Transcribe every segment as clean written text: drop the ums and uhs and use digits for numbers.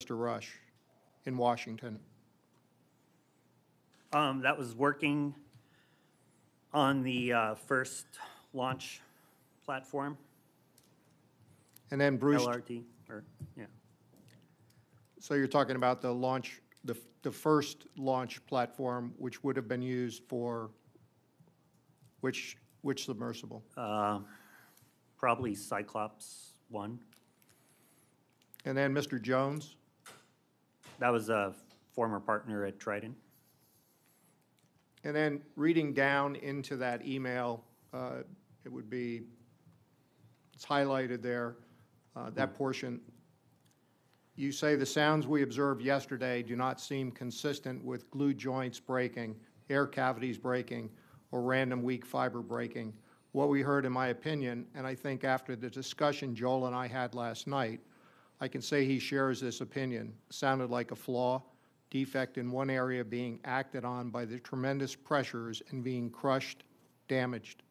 Mr. Rush in Washington? That was working on the first launch platform, And then Bruce, LRT, or, yeah. so you're talking about the launch, the first launch platform, which would have been used for which submersible? Probably Cyclops 1. And then Mr. Jones? That was a former partner at Trident. And then reading down into that email, it would be, it's highlighted there, that portion. You say the sounds we observed yesterday do not seem consistent with glue joints breaking, air cavities breaking, or random weak fiber breaking. What we heard, in my opinion, and I think after the discussion Joel and I had last night, I can say he shares this opinion, sounded like a flaw, defect in one area being acted on by the tremendous pressures and being crushed, damaged.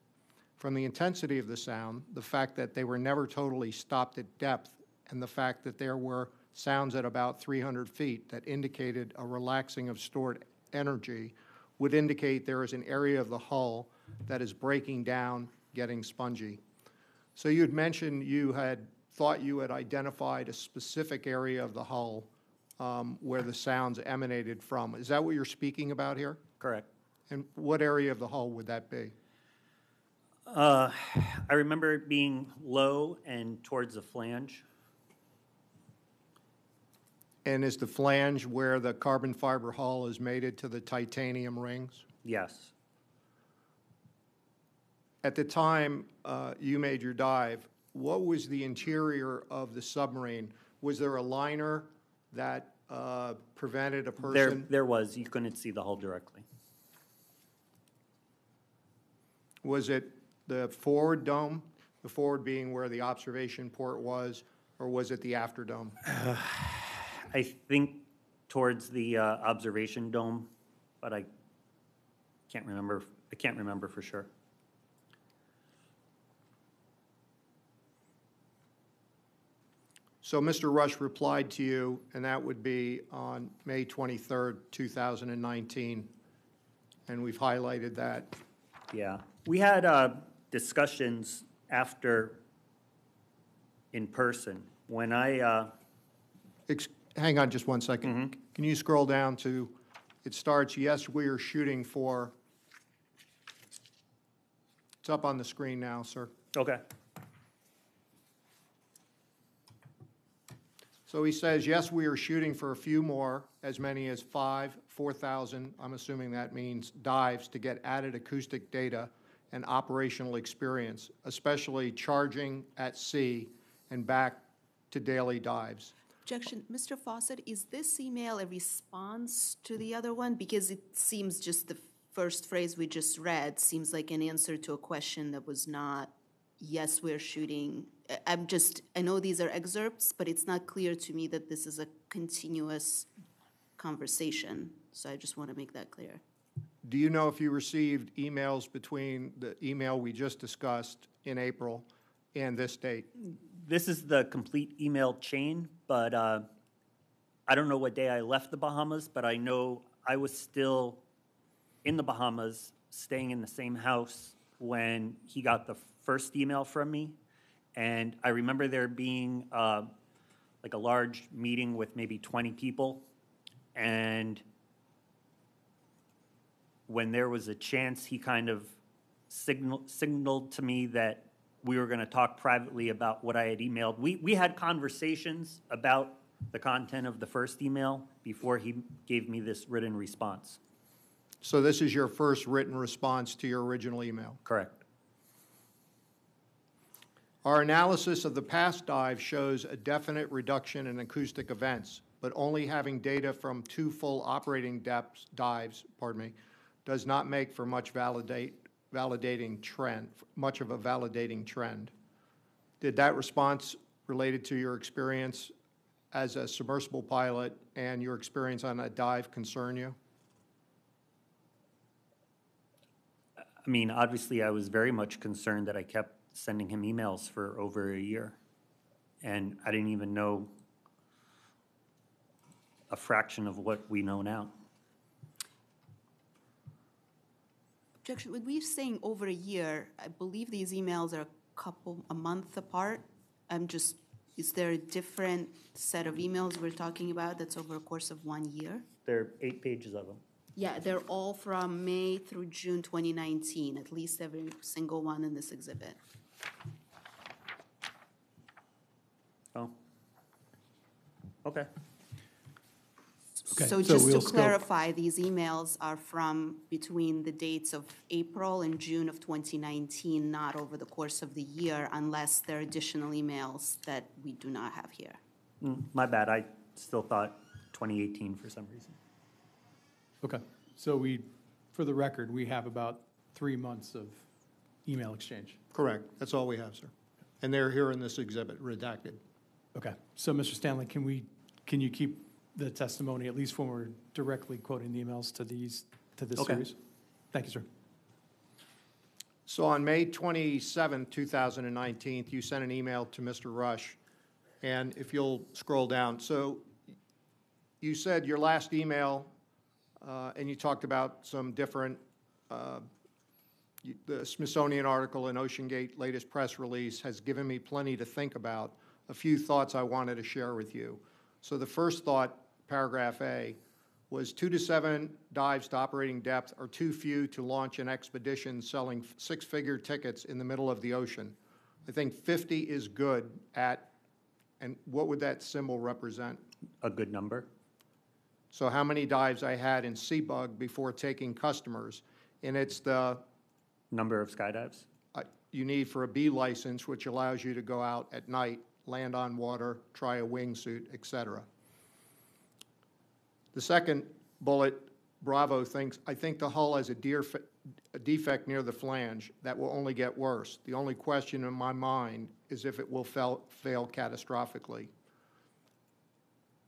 From the intensity of the sound, the fact that they were never totally stopped at depth, and the fact that there were sounds at about 300 feet that indicated a relaxing of stored energy, would indicate there is an area of the hull that is breaking down, getting spongy. So you had mentioned you had thought you had identified a specific area of the hull where the sounds emanated from. Is that what you're speaking about here? Correct. And what area of the hull would that be? I remember it being low and towards the flange. And is the flange where the carbon fiber hull is mated to the titanium rings? Yes. At the time you made your dive, what was the interior of the submarine? Was there a liner that prevented a person? There was. You couldn't see the hull directly. Was it the forward dome, the forward being where the observation port was, or was it the after dome? I think towards the observation dome, but I can't remember. I can't remember for sure. So Mr. Rush replied to you, and that would be on May 23rd, 2019, and we've highlighted that. Yeah. We had discussions after in person. When I... Hang on just one second. Mm-hmm. Can you scroll down to, it starts, yes, we are shooting for, it's up on the screen now, sir. Okay. So he says, yes, we are shooting for a few more, as many as 4,000, I'm assuming that means dives, to get added acoustic data and operational experience, especially charging at sea and back to daily dives. Objection. Mr. Fawcett, is this email a response to the other one? Because it seems just the first phrase we just read seems like an answer to a question that was not, yes, we're shooting. I know these are excerpts, but it's not clear to me that this is a continuous conversation. So I just want to make that clear. Do you know if you received emails between the email we just discussed in April and this date? This is the complete email chain, but I don't know what day I left the Bahamas, but I know I was still in the Bahamas, staying in the same house when he got the first email from me. And I remember there being like a large meeting with maybe 20 people. And when there was a chance, he kind of signaled to me that we were going to talk privately about what I had emailed. We had conversations about the content of the first email before he gave me this written response. So this is your first written response to your original email? Correct. Our analysis of the past dive shows a definite reduction in acoustic events, but only having data from 2 full operating dives, does not make for much validating trend, much of a validating trend. Did that response related to your experience as a submersible pilot and your experience on a dive concern you? I mean, obviously, I was very much concerned that I kept sending him emails for over a year, and I didn't even know a fraction of what we know now. Objection, when we're saying over a year, I believe these emails are a month apart. Is there a different set of emails we're talking about that's over a course of 1 year? There are 8 pages of them. Yeah, they're all from May through June 2019, at least every single one in this exhibit. Oh. Okay. Okay, So so just to we'll scope- clarify, these emails are from between the dates of April and June of 2019, not over the course of the year, unless there are additional emails that we do not have here. My bad, I still thought 2018 for some reason. Okay, so for the record, we have about 3 months of email exchange. Correct. That's all we have, sir. And they're here in this exhibit, redacted. Okay, so Mr. Stanley, can you keep the testimony, at least when we're directly quoting the emails to this Okay. series? Thank you, sir. So on May 27, 2019, you sent an email to Mr. Rush, and if you'll scroll down. So you said your last email, and you talked about some different, the Smithsonian article and OceanGate latest press release has given me plenty to think about. A few thoughts I wanted to share with you. So the first thought, paragraph A, was 2 to 7 dives to operating depth are too few to launch an expedition selling 6-figure tickets in the middle of the ocean. I think 50 is good at, and what would that symbol represent? A good number. So how many dives I had in Seabug before taking customers? And it's the, Number of skydives. you need for a B license, which allows you to go out at night, land on water, try a wingsuit, et cetera. The second bullet, Bravo thinks, I think the hull has a defect near the flange that will only get worse. The only question in my mind is if it will fail catastrophically.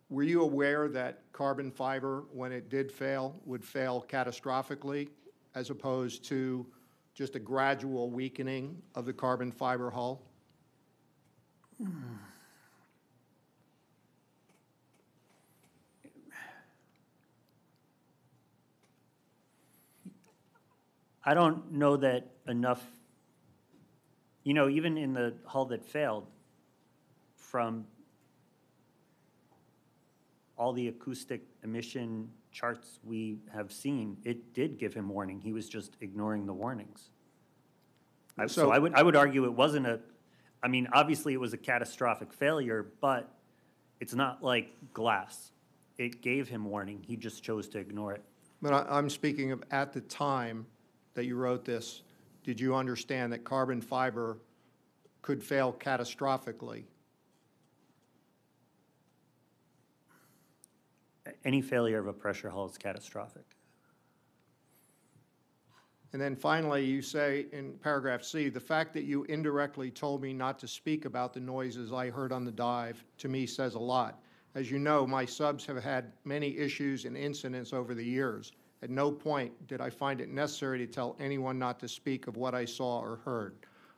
Were you aware that carbon fiber, when it did fail, would fail catastrophically as opposed to just a gradual weakening of the carbon fiber hull? I don't know that enough, even in the hull that failed, from all the acoustic emission charts we have seen, it did give him warning. He was just ignoring the warnings. So I would argue it wasn't obviously it was a catastrophic failure, but it's not like glass. It gave him warning. He just chose to ignore it. But I'm speaking of at the time that you wrote this, did you understand that carbon fiber could fail catastrophically? Any failure of a pressure hull is catastrophic. And then finally, you say in paragraph C, the fact that you indirectly told me not to speak about the noises I heard on the dive, to me says a lot. As you know, my subs have had many issues and incidents over the years. At no point did I find it necessary to tell anyone not to speak of what I saw or heard.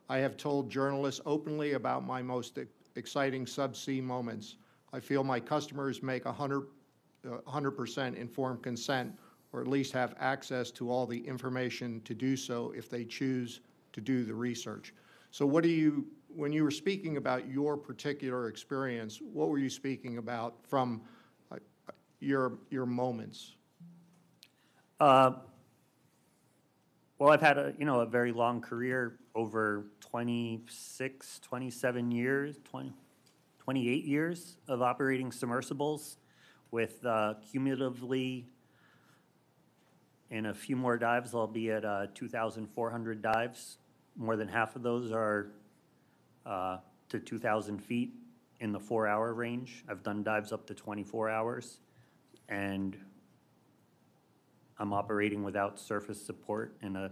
I have told journalists openly about my most exciting subsea moments. I feel my customers make 100% informed consent, or at least have access to all the information to do so if they choose to do the research. So what when you were speaking about your particular experience, what were you speaking about from your moments? Well, I've had a very long career, over 26, 27 years, 28 years of operating submersibles with cumulatively, in a few more dives, I'll be at 2,400 dives. More than half of those are to 2,000 feet in the 4-hour range. I've done dives up to 24 hours, and I'm operating without surface support in a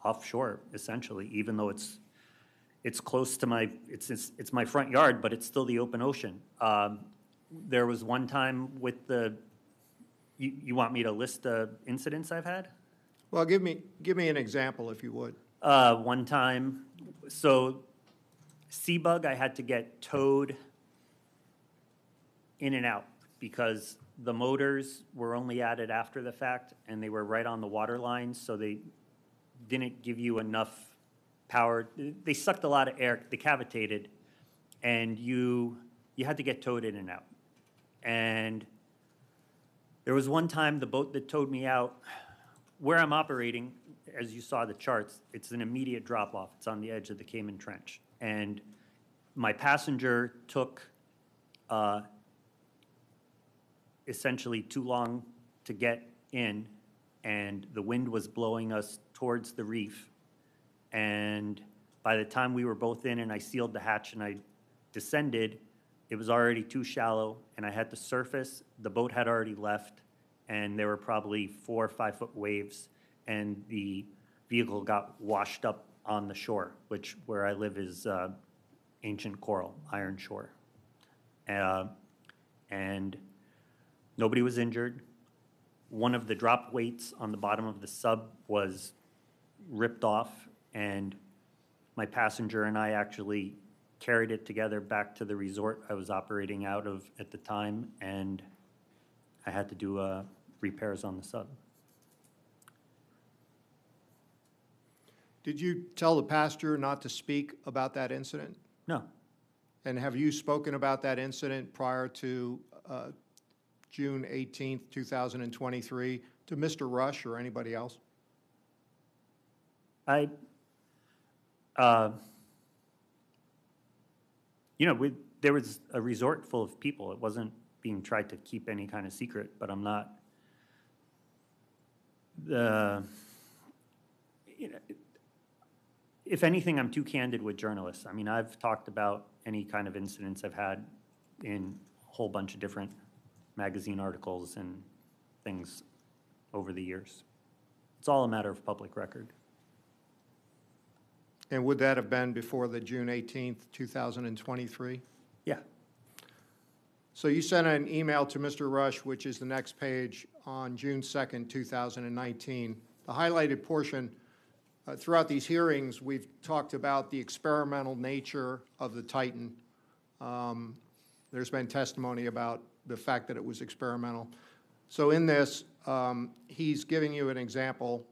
offshore, essentially, even though it's close to it's my front yard, but it's still the open ocean. There was one time with you want me to list the incidents I've had? Well, give me an example, if you would. One time, so Seabug, I had to get towed in and out because the motors were only added after the fact, and they were right on the water line, so they didn't give you enough power. They sucked a lot of air, they cavitated, and you had to get towed in and out. And there was one time the boat that towed me out, where I'm operating, as you saw the charts, it's an immediate drop-off. It's on the edge of the Cayman Trench. And my passenger took essentially too long to get in, and the wind was blowing us towards the reef. And by the time we were both in and I sealed the hatch and I descended, it was already too shallow, and I had to surface. The boat had already left, and there were probably 4 or 5 foot waves, and the vehicle got washed up on the shore, which where I live is ancient coral, iron shore. And nobody was injured. One of the drop weights on the bottom of the sub was ripped off, and my passenger and I actually carried it together back to the resort I was operating out of at the time, and I had to do repairs on the sub. Did you tell the passenger not to speak about that incident? No, And have you spoken about that incident prior to June 18th, 2023, to Mr. Rush or anybody else? there was a resort full of people. It wasn't being tried to keep any kind of secret, but I'm not. If anything, I'm too candid with journalists. I mean, I've talked about any kind of incidents I've had in a whole bunch of different magazine articles and things over the years. It's all a matter of public record. And would that have been before the June 18th, 2023? Yeah. So you sent an email to Mr. Rush, which is the next page, on June 2nd, 2019. The highlighted portion, throughout these hearings, we've talked about the experimental nature of the Titan. There's been testimony about the fact that it was experimental. So in this, he's giving you an example.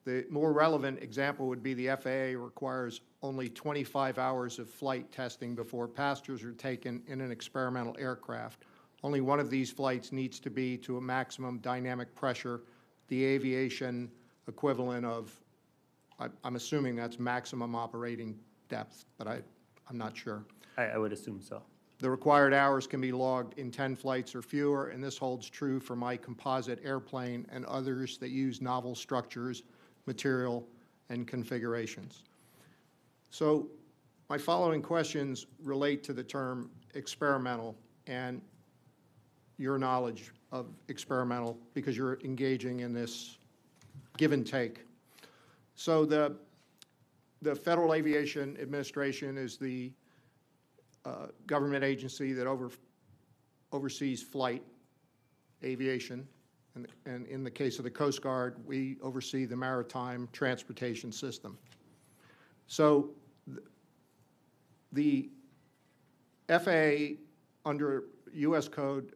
The more relevant example would be the FAA requires only 25 hours of flight testing before passengers are taken in an experimental aircraft. Only one of these flights needs to be to a maximum dynamic pressure, the aviation equivalent of, I'm assuming that's maximum operating depth, but I'm not sure. I would assume so. The required hours can be logged in 10 flights or fewer, and this holds true for my composite airplane and others that use novel structures, material, and configurations. So my following questions relate to the term experimental and your knowledge of experimental, because you're engaging in this give and take. So the Federal Aviation Administration is the government agency that oversees flight aviation. And in the case of the Coast Guard, we oversee the maritime transportation system. So the FAA, under U.S. Code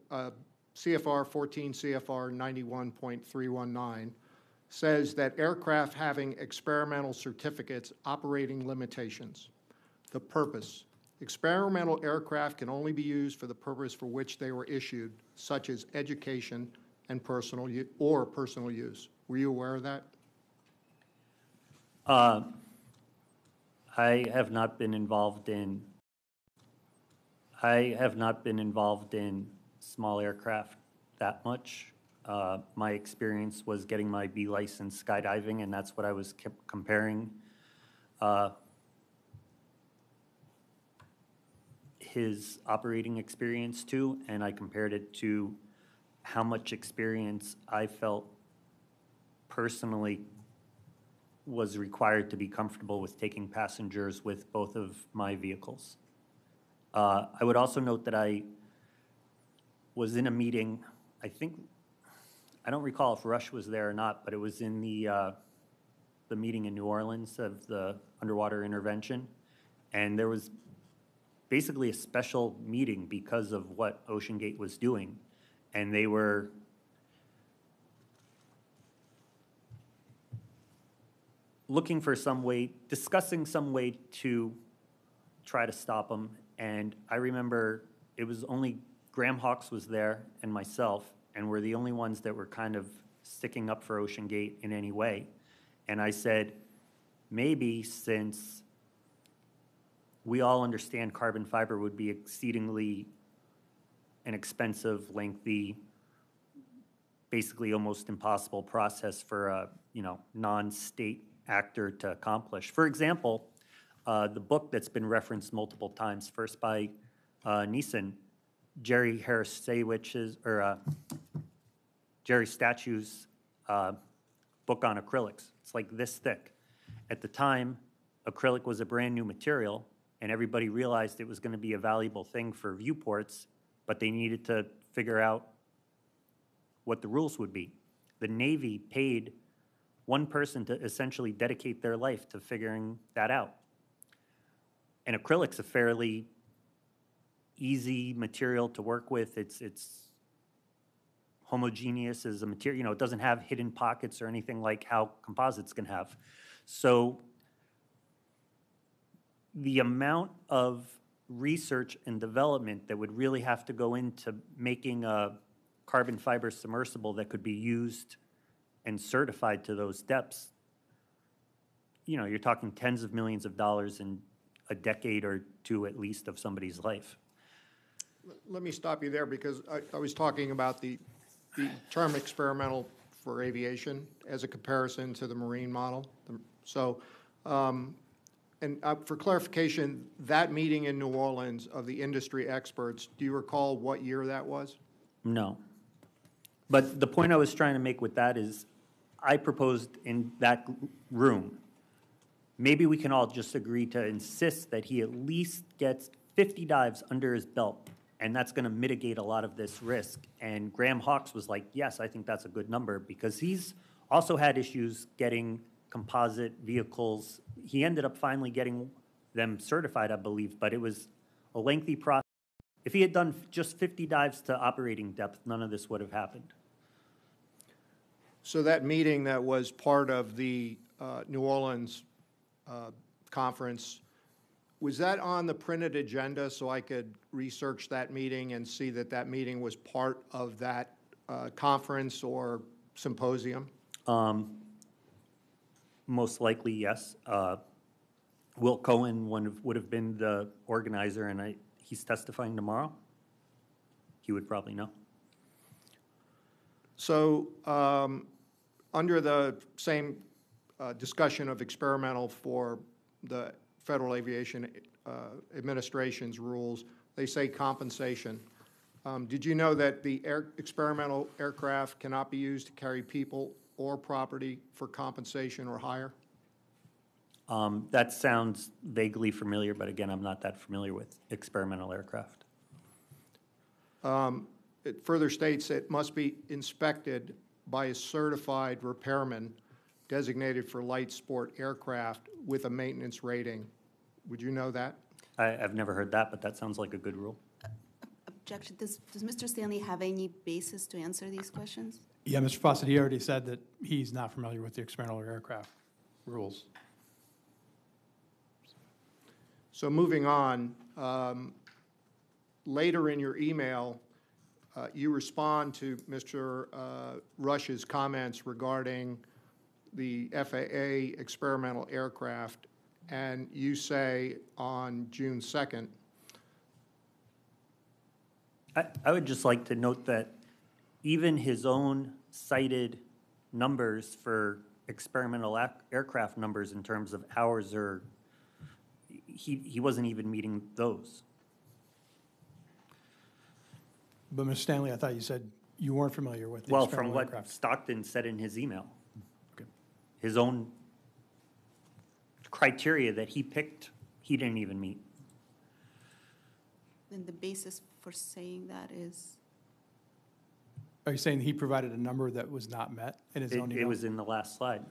CFR 14 CFR 91.319, says that aircraft having experimental certificates operating limitations. The purpose: experimental aircraft can only be used for the purpose for which they were issued, such as education and personal use. Were you aware of that? I have not been involved in small aircraft that much. My experience was getting my B license skydiving, and that's what I was comparing his operating experience to, and I compared it to how much experience I felt personally was required to be comfortable with taking passengers with both of my vehicles. I would also note that I was in a meeting, I don't recall if Rush was there or not, but it was in the meeting in New Orleans of the underwater intervention, and there was basically a special meeting because of what OceanGate was doing. and they were looking for some way, discussing some way to try to stop them. And I remember it was only Graham Hawks was there and myself, and we're the only ones that were kind of sticking up for Ocean Gate in any way. And I said, maybe since we all understand carbon fiber would be exceedingly an expensive, lengthy, basically almost impossible process for a non-state actor to accomplish. For example, the book that's been referenced multiple times, first by Neeson, Jerry Statue's book on acrylics. It's like this thick. At the time, acrylic was a brand new material, and everybody realized it was going to be a valuable thing for viewports, but they needed to figure out what the rules would be. The Navy paid one person to essentially dedicate their life to figuring that out. And acrylic's a fairly easy material to work with. It's homogeneous as a material. It doesn't have hidden pockets or anything like how composites can have. So the amount of research and development that would really have to go into making a carbon fiber submersible that could be used and certified to those depths, you're talking tens of millions of dollars in a decade or two at least of somebody's life. Let me stop you there because I was talking about the term experimental for aviation as a comparison to the marine model. So, for clarification, that meeting in New Orleans of the industry experts, do you recall what year that was? No. But the point I was trying to make with that is I proposed in that room, maybe we can all just agree to insist that he at least gets 50 dives under his belt, and that's going to mitigate a lot of this risk. And Graham Hawks was like, yes, I think that's a good number, because he's also had issues getting composite vehicles. He ended up finally getting them certified, I believe, but it was a lengthy process. If he had done just 50 dives to operating depth, none of this would have happened. So that meeting that was part of the New Orleans conference, was that on the printed agenda so I could research that meeting and see that that meeting was part of that conference or symposium? Most likely, yes. Will Cohen would have been the organizer, and he's testifying tomorrow. He would probably know. So under the same discussion of experimental for the Federal Aviation Administration's rules, they say compensation. Did you know that the experimental aircraft cannot be used to carry people or property for compensation or hire? That sounds vaguely familiar, but again, I'm not that familiar with experimental aircraft. It further states it must be inspected by a certified repairman designated for light sport aircraft with a maintenance rating. Would you know that? I've never heard that, but that sounds like a good rule. Objection. Does Mr. Stanley have any basis to answer these questions? Yeah, Mr. Fawcett, he already said that he's not familiar with the experimental aircraft rules. So moving on, later in your email, you respond to Mr. Rush's comments regarding the FAA experimental aircraft, and you say on June 2nd, I would just like to note that even his own cited numbers for experimental aircraft numbers in terms of hours he wasn't even meeting those. But Mr. Stanley, I thought you said you weren't familiar with the Well, from experimental what aircraft. Stockton said in his email. Okay. His own criteria that he picked, he didn't even meet. And the basis for saying that is? Are you saying he provided a number that was not met in his own email? It was in the last slide.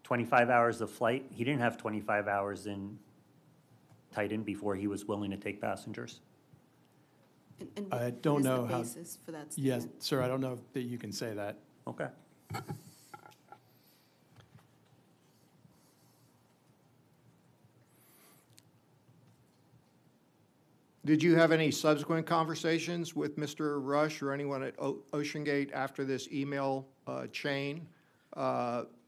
25 hours of flight. He didn't have 25 hours in Titan before he was willing to take passengers. And I what don't is the know how- basis for that Yes, statement? sir, I don't know that you can say that. Okay. Did you have any subsequent conversations with Mr. Rush or anyone at Ocean Gate after this email chain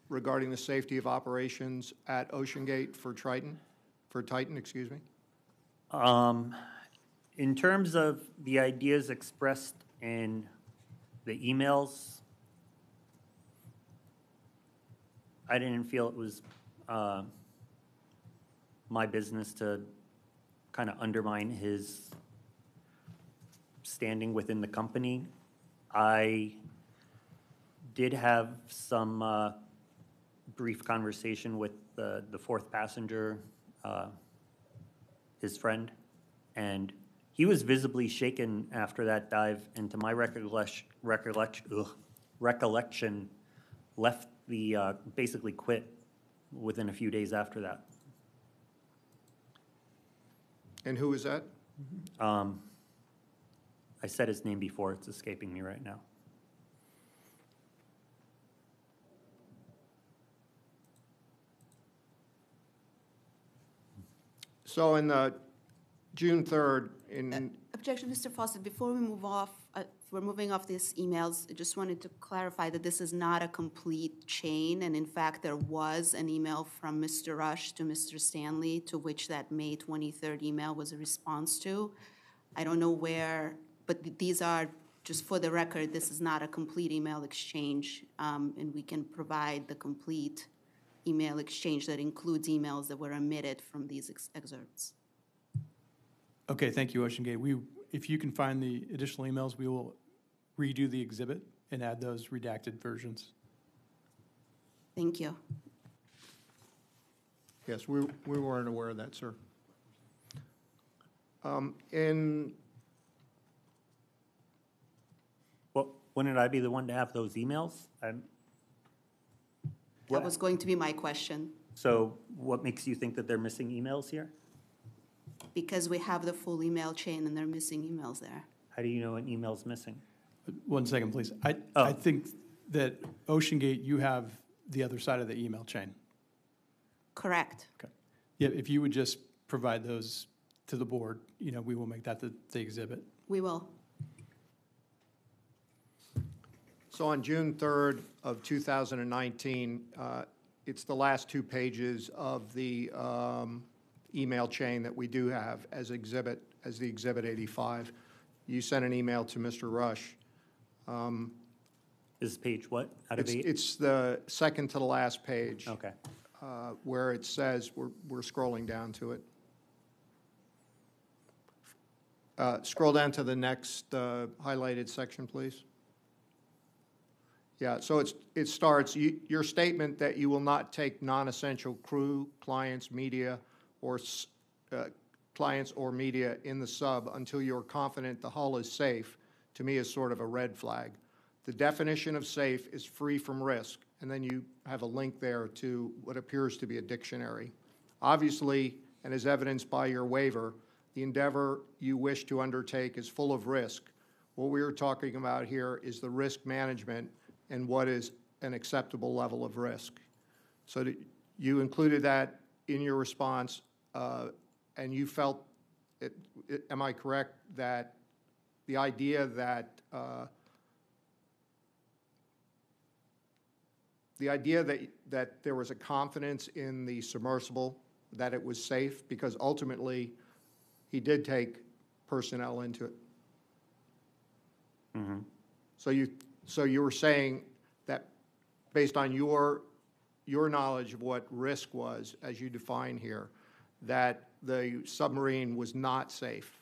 regarding the safety of operations at Ocean Gate for Titan, excuse me? In terms of the ideas expressed in the emails, I didn't feel it was my business to kind of undermine his standing within the company. I did have some brief conversation with the fourth passenger, his friend, and he was visibly shaken after that dive, and to my recollection, left the, basically quit within a few days after that. And who is that? I said his name before, it's escaping me right now. So in the June 3rd, Objection, Mr. Fawcett, before we move off, we're moving off these emails, I just wanted to clarify that this is not a complete chain, and in fact, there was an email from Mr. Rush to Mr. Stanley, to which that May 23rd email was a response to. I don't know where, but these are, just for the record, this is not a complete email exchange, and we can provide the complete email exchange that includes emails that were omitted from these excerpts. Okay, thank you, Ocean Gate. If you can find the additional emails, we will redo the exhibit and add those redacted versions. Thank you. yes, we weren't aware of that, sir. In Well, wouldn't I be the one to have those emails? That was going to be my question, So what makes you think that they're missing emails here? because we have the full email chain and they're missing emails there. How do you know an email's missing? 1 second, please. I Oh. think that Ocean Gate, you have the other side of the email chain. Correct. Okay. Yeah, if you would just provide those to the board, we will make that the exhibit. We will. So on June 3rd of 2019, it's the last 2 pages of the email chain that we do have as the Exhibit 85. You sent an email to Mr. Rush. Is page what, out of 8? It's the second to the last page. Okay. Where it says, we're scrolling down to it. Scroll down to the next highlighted section, please. Yeah, so it starts, your statement that you will not take non-essential crew, clients, media, or clients or media in the sub until you're confident the hull is safe, to me is sort of a red flag. The definition of safe is free from risk, and then you have a link there to what appears to be a dictionary. Obviously, and as evidenced by your waiver, the endeavor you wish to undertake is full of risk. What we are talking about here is the risk management and what is an acceptable level of risk. So you included that in your response, and you felt, am I correct, that the idea that that there was a confidence in the submersible, that it was safe, because ultimately he did take personnel into it. Mm-hmm. So you were saying that based on your knowledge of what risk was, as you define here, that the submarine was not safe.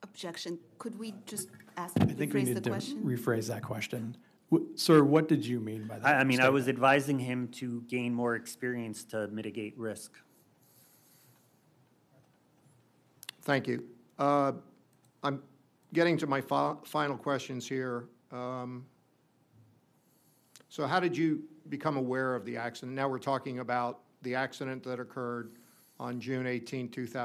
Objection. Could we just I think we rephrase the need to question? rephrase that question. Sir, what did you mean by that? I mean, I was statement? advising him to gain more experience to mitigate risk. Thank you. I'm getting to my final questions here. So how did you become aware of the accident? Now we're talking about the accident that occurred on June 18, 2000.